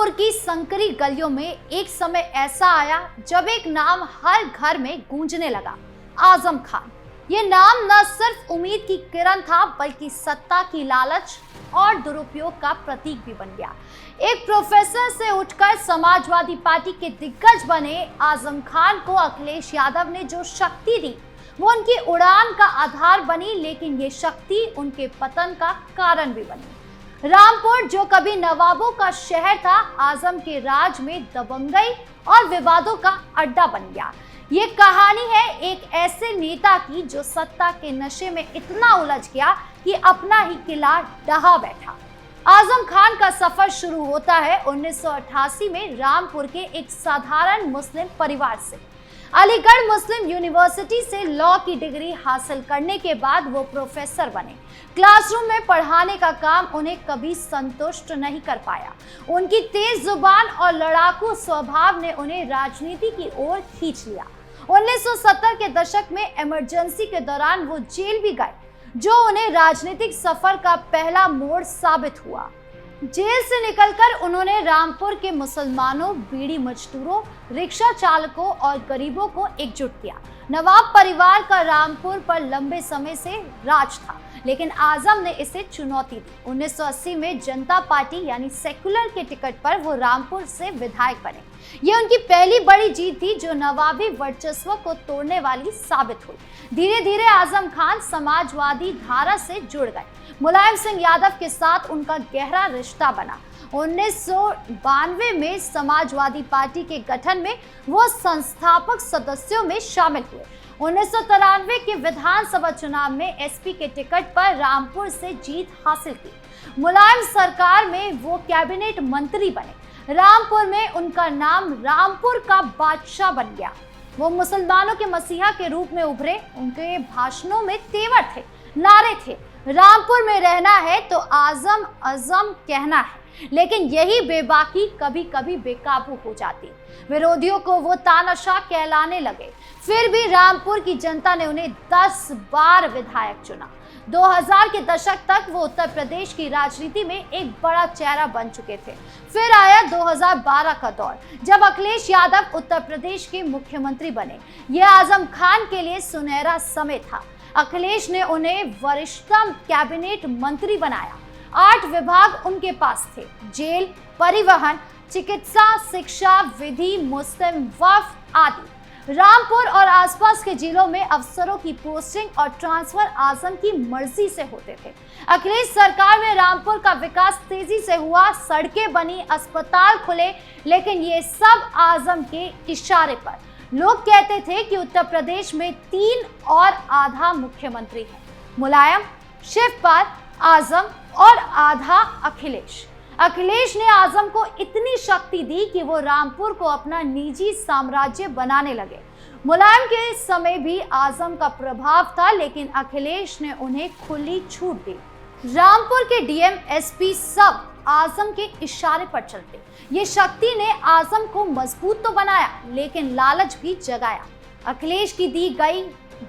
रामपुर की संकरी गलियों में एक समय ऐसा आया जब एक नाम हर घर में गूंजने लगा, आजम खान। ये नाम न सिर्फ उम्मीद की किरण था बल्कि सत्ता की लालच और दुरुपयोग का प्रतीक भी बन गया। एक प्रोफेसर से उठकर समाजवादी पार्टी के दिग्गज बने आजम खान को अखिलेश यादव ने जो शक्ति दी वो उनकी उड़ान का आधार बनी, लेकिन ये शक्ति उनके पतन का कारण भी बनी। रामपुर जो कभी नवाबों का शहर था, आजम के राज में दबंगई और विवादों का अड्डा बन गया। ये कहानी है एक ऐसे नेता की जो सत्ता के नशे में इतना उलझ गया कि अपना ही किला ढहा बैठा। आजम खान का सफर शुरू होता है 1988 में रामपुर के एक साधारण मुस्लिम परिवार से। अलीगढ़ मुस्लिम यूनिवर्सिटी से लॉ की डिग्री हासिल करने के बाद वो प्रोफेसर बने। क्लासरूम में पढ़ाने का काम उन्हें कभी संतुष्ट नहीं कर पाया। उनकी तेज जुबान और लड़ाकू स्वभाव ने उन्हें राजनीति की ओर खींच लिया। 1970 के दशक में इमरजेंसी के दौरान वो जेल भी गए, जो उन्हें राजनीतिक सफर का पहला मोड़ साबित हुआ। जेल से निकलकर उन्होंने रामपुर के मुसलमानों, बीड़ी मजदूरों, रिक्शा चालकों और गरीबों को एकजुट किया। नवाब परिवार का रामपुर पर लंबे समय से राज था, लेकिन आजम ने इसे चुनौती दी। 1980 में जनता पार्टी यानी सेक्युलर के टिकट पर वो रामपुर से विधायक बने। ये उनकी पहली बड़ी जीत थी जो नवाबी वर्चस्व को तोड़ने वाली साबित हुई। धीरे धीरे आजम खान समाजवादी धारा से जुड़ गए। मुलायम सिंह यादव के साथ उनका गहरा रिश्ता बना। 1992 में समाजवादी पार्टी के गठन में वो संस्थापक सदस्यों में शामिल हुए। 1993 के विधानसभा चुनाव में एसपी के टिकट पर रामपुर से जीत हासिल की। मुलायम सरकार में वो कैबिनेट मंत्री बने। रामपुर में उनका नाम रामपुर का बादशाह बन गया। वो मुसलमानों के मसीहा के रूप में उभरे। उनके भाषणों में तेवर थे, नारे थे। रामपुर में रहना है तो आजम अजम कहना है, लेकिन यही बेबाकी कभी कभी बेकाबू हो जाती। विरोधियों को वो तानाशाह कहलाने लगे। फिर भी रामपुर की जनता ने उन्हें 10 बार विधायक चुना। 2000 के दशक तक वो उत्तर प्रदेश की राजनीति में एक बड़ा चेहरा बन चुके थे। फिर आया 2012 का दौर, जब अखिलेश यादव उत्तर प्रदेश के मुख्यमंत्री बने। यह आजम खान के लिए सुनहरा समय था। अखिलेश ने उन्हें वरिष्ठतम कैबिनेट मंत्री बनाया। 8 विभाग उनके पास थे, जेल, परिवहन, चिकित्सा, शिक्षा, विधि, मुस्लिम वक्फ आदि। रामपुर और आसपास के जिलों में अफसरों की पोस्टिंग और ट्रांसफर आजम की मर्जी से होते थे। अखिलेश सरकार में रामपुर का विकास तेजी से हुआ, सड़कें बनी, अस्पताल खुले, लेकिन ये सब आजम के इशारे पर। लोग कहते थे कि उत्तर प्रदेश में 3 और आधा मुख्यमंत्री हैं, मुलायम, शिवपाल, आजम और आधा अखिलेश। अखिलेश ने आजम को इतनी शक्ति दी कि वो रामपुर को अपना निजी साम्राज्य बनाने लगे। मुलायम के समय भी आजम का प्रभाव था, लेकिन अखिलेश ने उन्हें खुली छूट दी। रामपुर के डीएम, एसपी सब आजम के इशारे पर चलते। ये शक्ति ने आजम को मजबूत तो बनाया, लेकिन लालच भी जगाया। अखिलेश की दी गई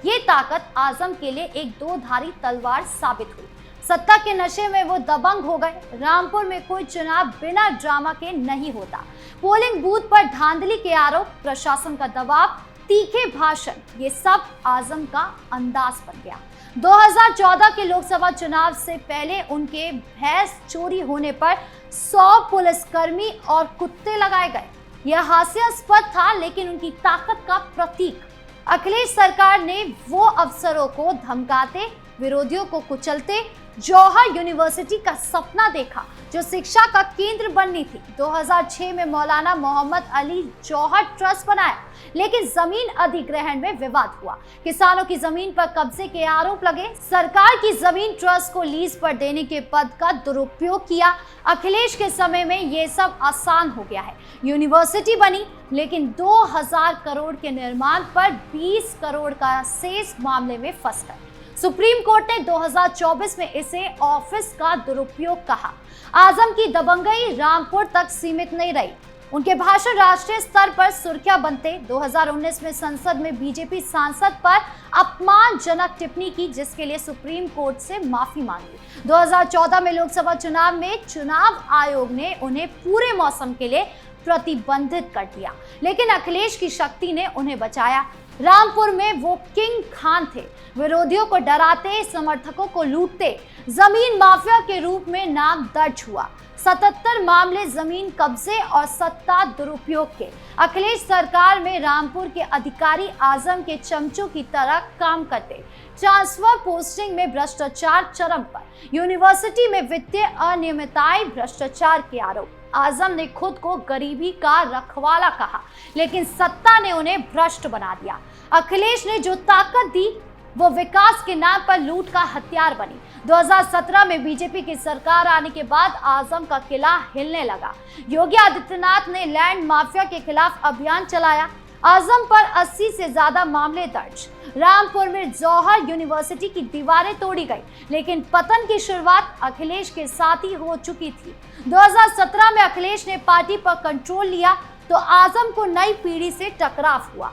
ये ताकत आजम के लिए एक 2-धारी तलवार साबित हुई। सत्ता के नशे में वो दबंग हो गए। रामपुर में कोई चुनाव बिना ड्रामा के नहीं होता। पोलिंग बूथ पर धांधली के आरोप, प्रशासन का दबाव, तीखे भाषण, ये सब आजम का अंदाज बन गया। 2014 के लोकसभा चुनाव से पहले उनके भैंस चोरी होने पर 100 पुलिसकर्मी और कुत्ते लगाए गए। यह हास्यास्पद था, लेकिन उनकी ताकत का प्रतीक। अखिलेश सरकार ने वो अफसरों को धमकाते, विरोधियों को कुचलते, जौहर यूनिवर्सिटी का सपना देखा जो शिक्षा का केंद्र बननी थी। 2006 में मौलाना मोहम्मद अली जौहर ट्रस्ट बनाया, लेकिन जमीन अधिग्रहण में विवाद हुआ। किसानों की जमीन पर कब्जे के आरोप लगे। सरकार की जमीन ट्रस्ट को लीज पर देने के पद का दुरुपयोग किया। अखिलेश के समय में ये सब आसान हो गया है। यूनिवर्सिटी बनी, लेकिन 2000 करोड़ के निर्माण पर 20 करोड़ का शेष मामले में फंस गए। सुप्रीम कोर्ट ने 2024 में इसे ऑफिस का दुरुपयोग कहा। आजम की दबंगई रामपुर तक सीमित नहीं रही। उनके भाषण राष्ट्रीय स्तर पर सुर्खियां बनते। 2019 में संसद में बीजेपी सांसद पर अपमानजनक टिप्पणी की, जिसके लिए सुप्रीम कोर्ट से माफी मांगी। 2014 में लोकसभा चुनाव में चुनाव आयोग ने उन्हें पूरे मौसम के लिए प्रतिबंधित कर दिया, लेकिन अखिलेश की शक्ति ने उन्हें बचाया। रामपुर में वो किंग खान थे, विरोधियों को डराते, समर्थकों को लूटते, जमीन माफिया के रूप में नाम दर्ज हुआ। 77 मामले जमीन कब्जे और सत्ता दुरुपयोग के। अखिलेश सरकार में रामपुर के अधिकारी आजम के चमचों की तरह काम करते। ट्रांसफर पोस्टिंग में भ्रष्टाचार चरम पर। यूनिवर्सिटी में वित्तीय अनियमितताएं, भ्रष्टाचार के आरोप। आजम ने खुद को गरीबी का रखवाला कहा, लेकिन सत्ता ने उन्हें भ्रष्ट बना दिया। अखिलेश ने जो ताकत दी वो विकास के नाम पर लूट का हथियार बनी। 2017 में बीजेपी की सरकार आने के बाद आजम का किला हिलने लगा। योगी आदित्यनाथ ने लैंड माफिया के खिलाफ अभियान चलाया। आजम पर 80 से ज्यादा मामले दर्ज। रामपुर में जौहर यूनिवर्सिटी की दीवारें तोड़ी गई, लेकिन पतन की शुरुआत अखिलेश के साथ ही हो चुकी थी। 2017 में अखिलेश ने पार्टी पर कंट्रोल लिया तो आजम को नई पीढ़ी से टकराव हुआ।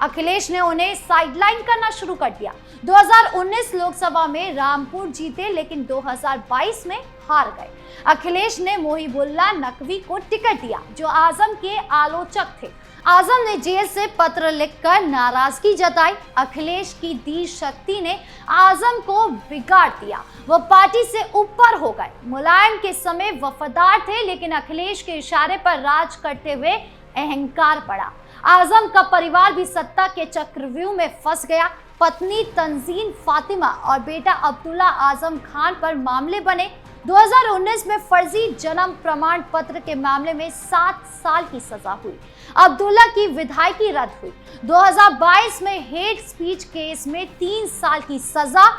अखिलेश ने उन्हें साइडलाइन करना शुरू कर दिया। 2019 लोकसभा में रामपुर जीते, लेकिन 2022 में हार गए। अखिलेश ने मोहिबुल्लाह नकवी को टिकट दिया, जो आजम के आलोचक थे। आजम ने जेल से पत्र लिखकर नाराजगी जताई। अखिलेश की दी शक्ति ने आजम को बिगाड़ दिया। वो पार्टी से ऊपर हो गए। मुलायम के समय वफादार थे, लेकिन अखिलेश के इशारे पर राज करते हुए अहंकार बढ़ा। आजम का परिवार भी सत्ता के चक्रव्यूह में फंस गया। पत्नी तंजीन फातिमा और बेटा अब्दुल्ला आजम खान पर मामले बने। 2019 में फर्जी जन्म प्रमाण पत्र के मामले में 7 साल की सजा हुई। अब्दुल्ला की विधायकी रद्द हुई। 2022 में हेट स्पीच केस में 3 साल की सजा,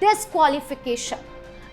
डिस्क्वालिफिकेशन।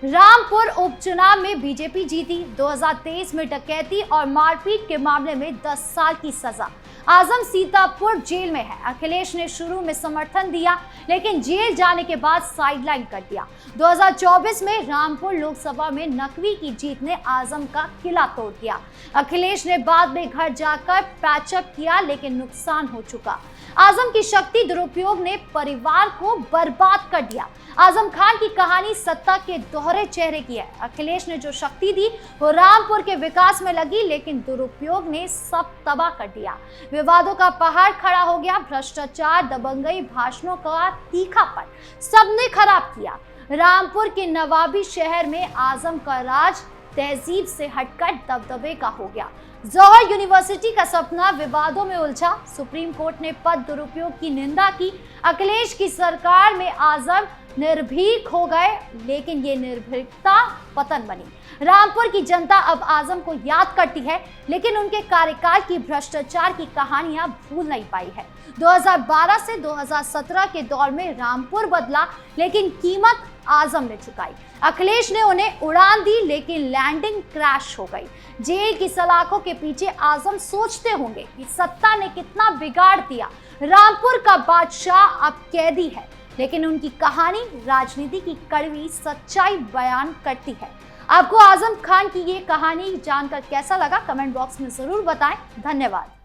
रामपुर उपचुनाव में बीजेपी जीती। 2023 में डकैती और मारपीट के मामले में 10 साल की सजा। आजम सीतापुर जेल में है। अखिलेश ने शुरू में समर्थन दिया, लेकिन जेल जाने के बाद साइडलाइन कर दिया। 2024 में रामपुर लोकसभा में नकवी की जीत ने आजम का किला तोड़ दिया। अखिलेश ने बाद में घर जाकर पैचअप किया, लेकिन नुकसान हो चुका। आजम की शक्ति दुरुपयोग ने परिवार को बर्बाद कर दिया। आजम खान की कहानी सत्ता के दोहरे चेहरे की है। अखिलेश ने जो शक्ति दी वो रामपुर के विकास में लगी, लेकिन दुरुपयोग ने सब तबाह कर दिया। विवादों का पहाड़ खड़ा हो गया। भ्रष्टाचार, दबंगई, भाषणों का तीखापन सबने खराब किया। रामपुर के नवाबी शहर में आजम का राज तहजीब से हटकर दबदबे का हो गया। जौहर यूनिवर्सिटी का सपना विवादों में उलझा। सुप्रीम कोर्ट ने पद दुरुपयोग की निंदा की। अखिलेश की सरकार में आजम निर्भीक हो गए, लेकिन ये निर्भीकता पतन बनी। रामपुर की जनता अब आजम को याद करती है, लेकिन उनके कार्यकाल की भ्रष्टाचार की कहानियां भूल नहीं पाई है। 2012 से 2017 के दौर में रामपुर बदला, लेकिन कीमत आजम ने चुकाई। अखिलेश ने उन्हें उड़ान दी, लेकिन लैंडिंग क्रैश हो गई। जेल की सलाखों के पीछे आजम सोचते होंगे कि सत्ता ने कितना बिगाड़ दिया। रामपुर का बादशाह अब कैदी है, लेकिन उनकी कहानी राजनीति की कड़वी सच्चाई बयान करती है। आपको आजम खान की ये कहानी जानकर कैसा लगा, कमेंट बॉक्स में जरूर बताएं। धन्यवाद।